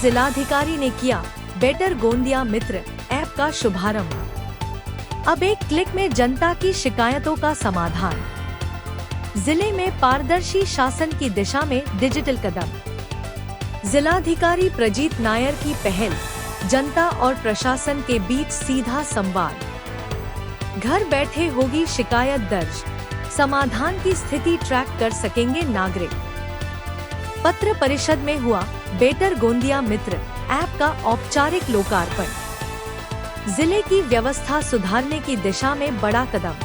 जिलाधिकारी ने किया बेटर गोंदिया मित्र ऐप का शुभारंभ। अब एक क्लिक में जनता की शिकायतों का समाधान। जिले में पारदर्शी शासन की दिशा में डिजिटल कदम। जिलाधिकारी प्रजीत नायर की पहल, जनता और प्रशासन के बीच सीधा संवाद। घर बैठे होगी शिकायत दर्ज, समाधान की स्थिति ट्रैक कर सकेंगे नागरिक। पत्र परिषद में हुआ बेटर गोंदिया मित्र ऐप का औपचारिक लोकार्पण। जिले की व्यवस्था सुधारने की दिशा में बड़ा कदम।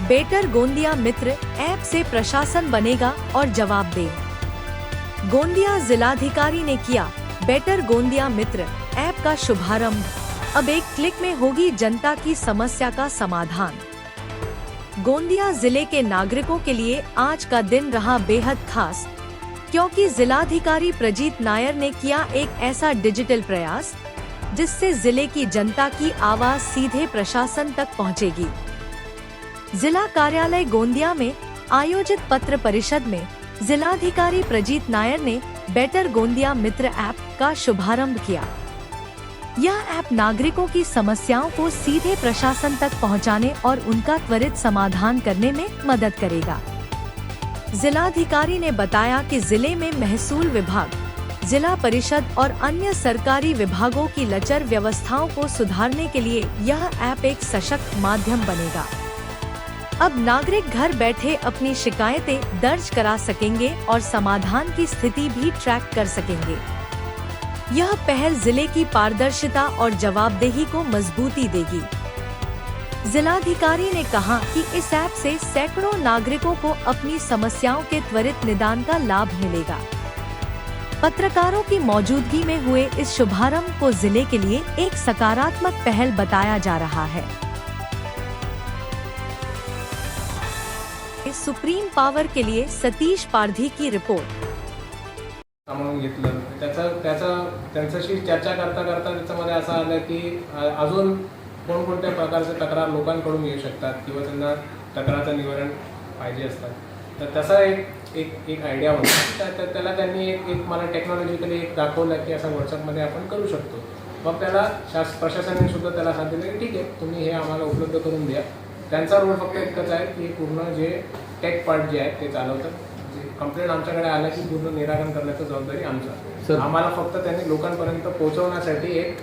बेटर गोंदिया मित्र ऐप से प्रशासन बनेगा और जवाबदेह। गोंदिया जिलाधिकारी ने किया बेटर गोंदिया मित्र ऐप का शुभारंभ। अब एक क्लिक में होगी जनता की समस्या का समाधान। गोंदिया जिले के नागरिकों के लिए आज का दिन रहा बेहद खास, क्योंकि जिलाधिकारी प्रजीत नायर ने किया एक ऐसा डिजिटल प्रयास जिससे जिले की जनता की आवाज सीधे प्रशासन तक पहुंचेगी। जिला कार्यालय गोंदिया में आयोजित पत्र परिषद में जिलाधिकारी प्रजीत नायर ने बेटर गोंदिया मित्र ऐप का शुभारंभ किया। यह ऐप नागरिकों की समस्याओं को सीधे प्रशासन तक पहुंचाने और उनका त्वरित समाधान करने में मदद करेगा। जिलाधिकारी ने बताया कि जिले में महसूल विभाग, जिला परिषद और अन्य सरकारी विभागों की लचर व्यवस्थाओं को सुधारने के लिए यह ऐप एक सशक्त माध्यम बनेगा। अब नागरिक घर बैठे अपनी शिकायतें दर्ज करा सकेंगे और समाधान की स्थिति भी ट्रैक कर सकेंगे। यह पहल जिले की पारदर्शिता और जवाबदेही को मजबूती देगी। जिलाधिकारी ने कहा कि इस ऐप से सैकड़ों नागरिकों को अपनी समस्याओं के त्वरित निदान का लाभ मिलेगा। पत्रकारों की मौजूदगी में हुए इस शुभारंभ को जिले के लिए एक सकारात्मक पहल बताया जा रहा है। सुप्रीम पावर के लिए सतीश पारधी की रिपोर्ट। सामावून घेतलं त्यांच्याशी चर्चा करता त्याच्यामध्ये असं आलं की अजून कोणकोणत्या प्रकारचे तक्रार लोकांकडून येऊ शकतात किंवा त्यांना तक्रारचं निवारण पाहिजे असतात। तर तसा एक आयडिया होता। त्याला त्यांनी एक मला टेक्नॉलॉजिकली एक दाखवलं की असं व्हॉट्सअपमध्ये आपण करू शकतो। मग त्याला प्रशासनाने सुद्धा त्याला सांगितलं की ठीक आहे, तुम्ही हे आम्हाला उपलब्ध करून द्या। त्यांचा रोल फक्त इतकंच आहे की पूर्ण जे टेक पार्ट जे आहे ते चालवतात। कंप्लेंट आमच्याकडे आला की पूर्ण निराकरण करण्याची जबाबदारी आमचा। आम्हाला फक्त त्यांनी लोकांपर्यंत पोहोचवण्यासाठी एक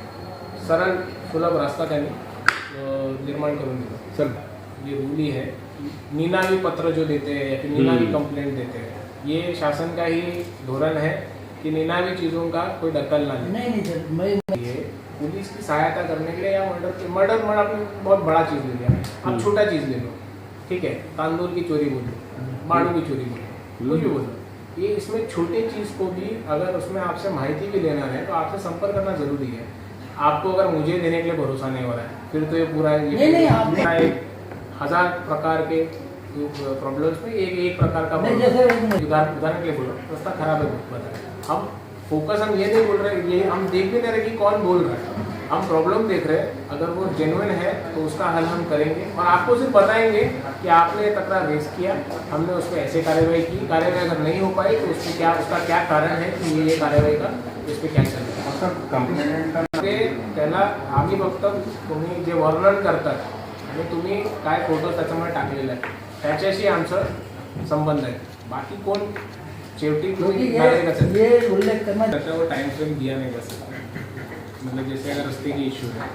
सरळ सुलभ रस्ता त्यांनी निर्माण करून दिला। सर, ये रूली है, निनावी पत्र जो देते हैं या फिर निनावी कंप्लेंट देते हैं, ये शासन का ही धोरण है कि निनावी चीज़ों का कोई दखल ना ले। नहीं, ये पुलिस की सहायता करने के लिए या मर्डर आपने बहुत बड़ा चीज़ ले लिया। आप छोटा चीज़ ले लो, ठीक है, तांदूल की चोरी बोलो, माड़ू की चोरी बोलो, कुछ भी बोलो। ये इसमें छोटी चीज़ को भी अगर उसमें आपसे माहिती भी लेना है तो आपसे संपर्क करना जरूरी है। आपको अगर मुझे देने के लिए भरोसा नहीं हो रहा है फिर तो ये पूरा एक 1000 प्रकार के प्रॉब्लम्स में एक प्रकार का उदाहरण के लिए बोलो, रास्ता खराब है बता। हम फोकस हम ये नहीं बोल रहे, ये हम देख भी नहीं रहे कि कौन बोल रहा है। हम प्रॉब्लम देख रहे हैं, अगर वो जेन्युइन है तो उसका हल हम करेंगे और आपको सिर्फ बताएंगे कि आपने तकरार रेज किया, हमने उस पर ऐसे कार्यवाही की। कार्यवाही अगर नहीं हो पाई तो उसका क्या कारण है कि ये कार्यवाही का इस पर क्या चल रहा है। कंप्लेंट त्याला आम्ही फक्त तुम्ही जे वर्णन करतात आणि तुम्ही काय फोटो त्याच्यामध्ये टाकलेला आहे त्याच्याशी आमचं संबंध आहे। बाकी कोण शेवटी ये उल्लेख करना वो टाइम फ्रेम दिया नहीं जा सकता। मतलब जैसे अगर रास्ते की इशू है,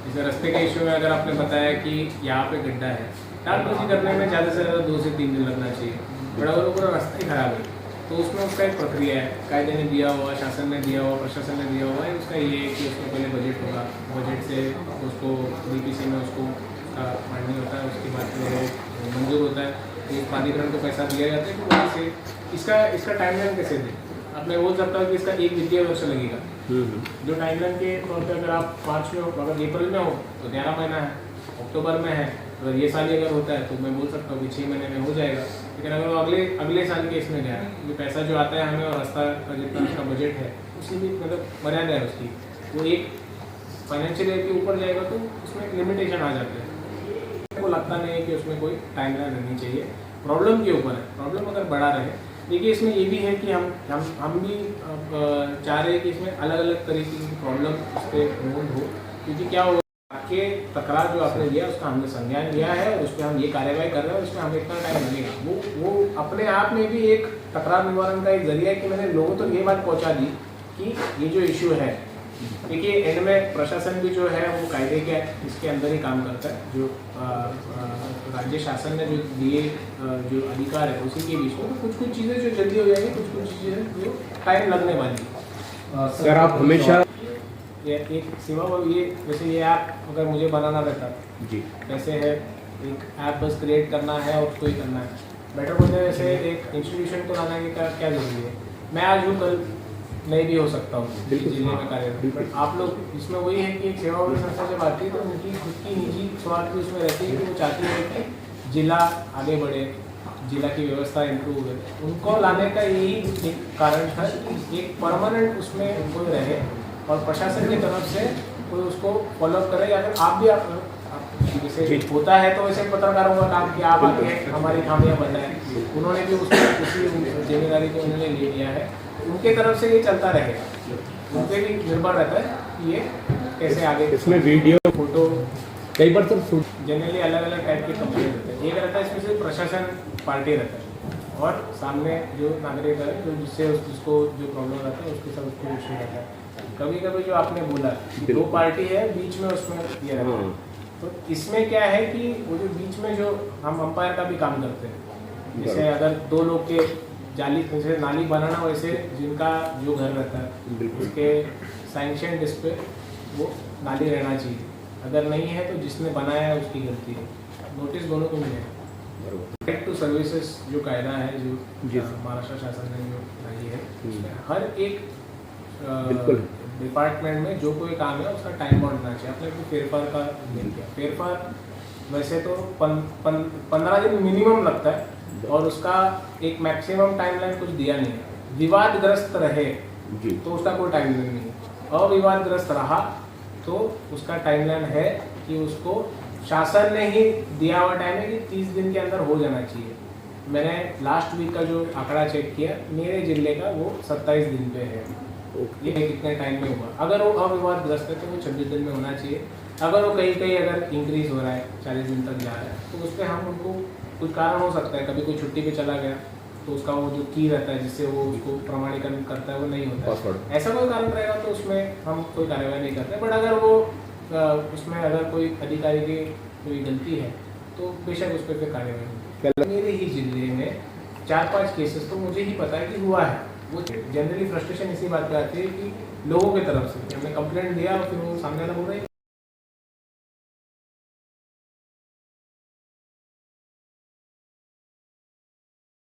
जैसे रास्ते के इशू में अगर आपने बताया कि यहाँ पे गड्ढा है, डालबोजी करने में ज़्यादा से ज़्यादा 2 से 3 दिन लगना चाहिए। बड़ा पूरा रास्ता ही खराब है तो उसमें उसका एक प्रक्रिया है, कायदे ने दिया हुआ, शासन ने दिया हुआ, प्रशासन ने दिया हुआ है। उसका ये है कि उसको पहले बजट होगा, बजट से उसको DPC में उसको मांडनी होता है, उसके बाद फिर मंजूर होता है, एक प्राधिकरण को पैसा दिया जाता है। तो वहाँ से इसका टाइमलाइन कैसे दें? अब मैं बोल सकता हूँ कि इसका 1 वित्तीय वर्ष लगेगा। जो टाइमलाइन के तौर पर अगर आप मार्च में हो, अगर अप्रैल में हो तो 11 महीना है, अक्टूबर में है, अगर ये साल अगर होता है तो मैं बोल सकता हूँ कि 6 महीने में हो जाएगा। लेकिन अगर वो अगले साल के इसमें गया है, जो पैसा जो आता है हमें और रास्ता का जितना उसका बजट है उसी भी मतलब मर्यादा है उसकी, वो एक फाइनेंशियल ईयर के ऊपर जाएगा तो उसमें लिमिटेशन आ जाते हैं। को लगता नहीं है कि उसमें कोई टाइमलाइन रहनी चाहिए। प्रॉब्लम के ऊपर है, प्रॉब्लम अगर बड़ा रहे देखिए इसमें ये भी है कि हम भी चाह रहे हैं कि इसमें अलग अलग तरीके की प्रॉब्लम इस पर नोट हो, क्योंकि क्या हो आपके तकरार जो आपने लिया उसका हमने संज्ञान लिया है और उस पर हम ये कार्रवाई कर रहे हैं, उसमें हमें इतना टाइम लगेगा। वो अपने आप में भी एक तकरार निवारण का एक जरिया है कि मैंने लोगों तक ये बात पहुँचा दी कि ये जो इशू है, देखिए एंड में प्रशासन भी जो है वो कायदे के इसके अंदर ही काम करता है। जो राज्य शासन ने जो दिए जो अधिकार है उसी के बीच में कुछ चीज़ें जो जल्दी हो जाएंगी, कुछ चीज़ें जो टाइम लगने वाली है। सर आप हमेशा ये एक सेवा ये जैसे ये ऐप अगर मुझे बनाना रहता जी कैसे है, एक ऐप बस क्रिएट करना है और उसको ही करना है। बेटर बोलते वैसे एक इंस्टीट्यूशन को लाना का क्या जरूरी है। मैं आज हूँ, कल नहीं भी हो सकता हूँ जिले में कार्यरत, बट आप लोग इसमें वही है कि एक सेवा संस्था जब आती है तो उनकी खुद की निजी स्वार्थ भी उसमें रहती है कि वो चाहती है कि जिला आगे बढ़े, जिला की व्यवस्था इम्प्रूव हो। उनको लाने का यही एक कारण था कि एक परमानेंट उसमें कोई रहे और प्रशासन की तरफ से कोई उसको फॉलोअप करे, या फिर आप भी जैसे होता है तो वैसे पत्रकारों का काम कि आप आके हमारी खामियां बताएं, उन्होंने भी उसको उसी जिम्मेदारी को उन्होंने ले लिया है। उनके तरफ से ये चलता रहेगा, उनके भी निर्भर रहता है कि ये कैसे आगे। इसमें वीडियो फोटो कई बार सर जनरली अलग अलग टाइप के कंप्लेन रहते हैं। एक रहता है इसमें सिर्फ प्रशासन पार्टी रहता है और सामने जो नागरिक है जो जिससे उसको जो प्रॉब्लम रहता है उसके साथ उसको इशू रहता है। कभी कभी जो आपने बोला कि दो पार्टी है बीच में उसमें ये रहता है, तो इसमें क्या है कि वो जो बीच में जो हम अंपायर का भी काम करते हैं, जैसे अगर दो लोग के जाली जैसे नाली बनाना, वैसे जिनका जो घर रहता है उसके सैंक्शन इस पे वो नाली रहना चाहिए, अगर नहीं है तो जिसने बनाया है उसकी गलती है, नोटिस दोनों को मिलेगा। राइट टू सर्विसेज जो कायदा है जो महाराष्ट्र शासन ने जो लाई है, उसमें हर एक डिपार्टमेंट में जो कोई काम है उसका टाइम बाउंड होना चाहिए। आपने कोई फेरफार का नहीं किया, फेरफार वैसे तो 15 दिन मिनिमम लगता है और उसका एक मैक्सिमम टाइमलाइन कुछ दिया नहीं है। विवादग्रस्त रहे तो उसका कोई टाइमलाइन नहीं है, अविवादग्रस्त रहा तो उसका टाइमलाइन है कि उसको शासन ने ही दिया हुआ टाइम है कि 30 दिन के अंदर हो जाना चाहिए। मैंने लास्ट वीक का जो आंकड़ा चेक किया, मेरे जिले का वो 27 दिन पे है। ये कितने टाइम में हुआ, अगर वो अविवादग्रस्त है तो वो 26 दिन में होना चाहिए। अगर वो कहीं अगर इंक्रीज हो रहा है 40 दिन तक जा रहा है तो उस पर हम उनको कुछ कारण हो सकता है, कभी कोई छुट्टी पे चला गया तो उसका वो जो की रहता है जिससे वो उसको प्रमाणीकरण करता है वो नहीं होता है, ऐसा कोई कारण रहेगा तो उसमें हम कोई कार्रवाई नहीं करते। बट अगर वो उसमें अगर कोई अधिकारी की कोई गलती है तो बेशक उस पर फिर कार्रवाई। मेरे ही जिले में 4-5 केसेस तो मुझे ही पता है कि हुआ है। वो जनरली फ्रस्ट्रेशन इसी बात पे आती है कि लोगों की तरफ से हमने कंप्लेंट दिया और फिर वो सामने वाला बोल रहे